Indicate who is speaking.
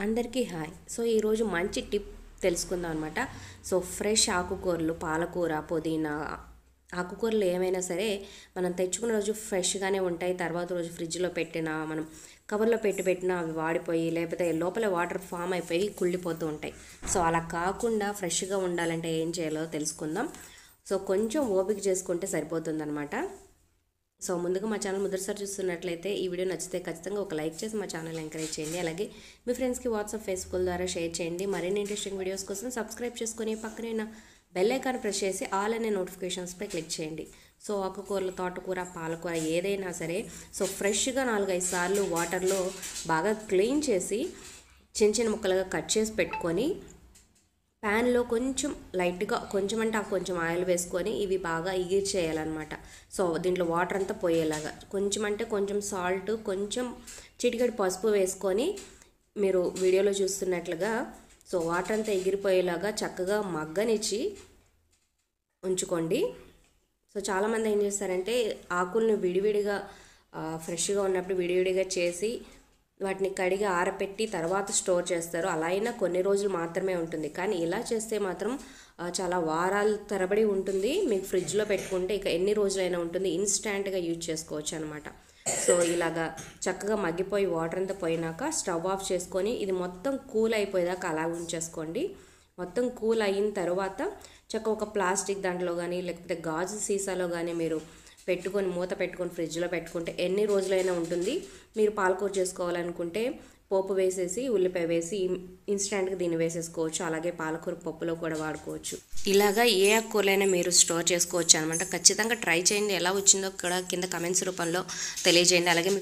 Speaker 1: అందరికీ hi. So ఈరోజు మంచి టిప్ తెలుసుకుందాం అనమాట. సో ఫ్రెష్ ఆకుకూరలు, పాలకూర, పుదీనా, ఆకుకూరలు ఏమైనా సరే మనం తెచ్చుకున్న రోజు ఫ్రెష్గానే ఉంటాయి. తర్వాత రోజు ఫ్రిడ్జ్లో పెట్టినా, మనం కవర్లో పెట్టినా అవి వాడిపోయి, లేకపోతే లోపల వాటర్ ఫామ్ అయిపోయి కుళ్ళిపోతూ ఉంటాయి. సో అలా కాకుండా ఫ్రెష్గా ఉండాలంటే ఏం చేయాలో తెలుసుకుందాం. సో కొంచెం ఓపిక చేసుకుంటే సరిపోతుందన్నమాట. సో ముందుగా మా ఛానల్ మొదటిసారి చూస్తున్నట్లయితే ఈ వీడియో నచ్చితే ఖచ్చితంగా ఒక లైక్ చేసి మా ఛానల్ ఎంకరేజ్ చేయండి. అలాగే మీ ఫ్రెండ్స్కి వాట్సాప్, ఫేస్బుక్ ద్వారా షేర్ చేయండి. మరిన్ని ఇంట్రెస్టింగ్ వీడియోస్ కోసం సబ్స్క్రైబ్ చేసుకొని పక్కనే బెల్ ఐకాన్ ప్రెస్ చేసి ఆల్ అనే నోటిఫికేషన్స్పై క్లిక్ చేయండి. సో ఆకుకూరలు, తోటకూర, పాలకూర ఏదైనా సరే సో ఫ్రెష్గా 4-5 సార్లు వాటర్లో బాగా క్లీన్ చేసి చిన్న చిన్న ముక్కలుగా కట్ చేసి పెట్టుకొని ప్యాన్లో కొంచెం లైట్గా కొంచెం అంటే కొంచెం ఆయిల్ వేసుకొని ఇవి బాగా ఎగిర్ చేయాలన్నమాట. సో దీంట్లో వాటర్ అంతా పోయేలాగా కొంచెం అంటే కొంచెం సాల్ట్, కొంచెం చిటికెడు పసుపు వేసుకొని మీరు వీడియోలో చూస్తున్నట్లుగా సో వాటర్ అంతా ఎగిరిపోయేలాగా చక్కగా మగ్గనిచ్చి ఉంచుకోండి. సో చాలామంది ఏం చేస్తారంటే ఆకుల్ని విడివిడిగా ఫ్రెష్గా ఉన్నప్పుడు విడివిడిగా చేసి వాటిని కడిగి ఆరపెట్టి తర్వాత స్టోర్ చేస్తారు. అలా అయినా కొన్ని రోజులు మాత్రమే ఉంటుంది. కానీ ఇలా చేస్తే మాత్రం చాలా వారాల తరబడి ఉంటుంది. మీకు ఫ్రిడ్జ్లో పెట్టుకుంటే ఇక ఎన్ని రోజులైనా ఉంటుంది. ఇన్స్టాంట్గా యూజ్ చేసుకోవచ్చు అనమాట. సో ఇలాగా చక్కగా మగ్గిపోయి వాటర్ అంతా పోయినాక స్టవ్ ఆఫ్ చేసుకొని ఇది మొత్తం కూల్ అయిపోయేదాకా అలా ఉంచేసుకోండి. మొత్తం కూల్ అయిన తర్వాత చక్కగా ఒక ప్లాస్టిక్ దాంట్లో కానీ లేకపోతే గాజు సీసాలో కానీ మీరు పెట్టుకొని మూత పెట్టుకొని ఫ్రిడ్జ్లో పెట్టుకుంటే ఎన్ని రోజులైనా ఉంటుంది. మీరు పాలకూర చేసుకోవాలనుకుంటే పోపు వేసేసి ఉల్లిపాయ వేసి ఇన్స్టెంట్గా దీన్ని వేసేసుకోవచ్చు. అలాగే పాలకూర పప్పులో కూడా వాడుకోవచ్చు. ఇలాగా ఏ ఆకుకూరలైనా మీరు స్టోర్ చేసుకోవచ్చు అనమాట. ఖచ్చితంగా ట్రై చేయండి. ఎలా వచ్చిందో కూడా కింద కమెంట్స్ రూపంలో తెలియజేయండి. అలాగే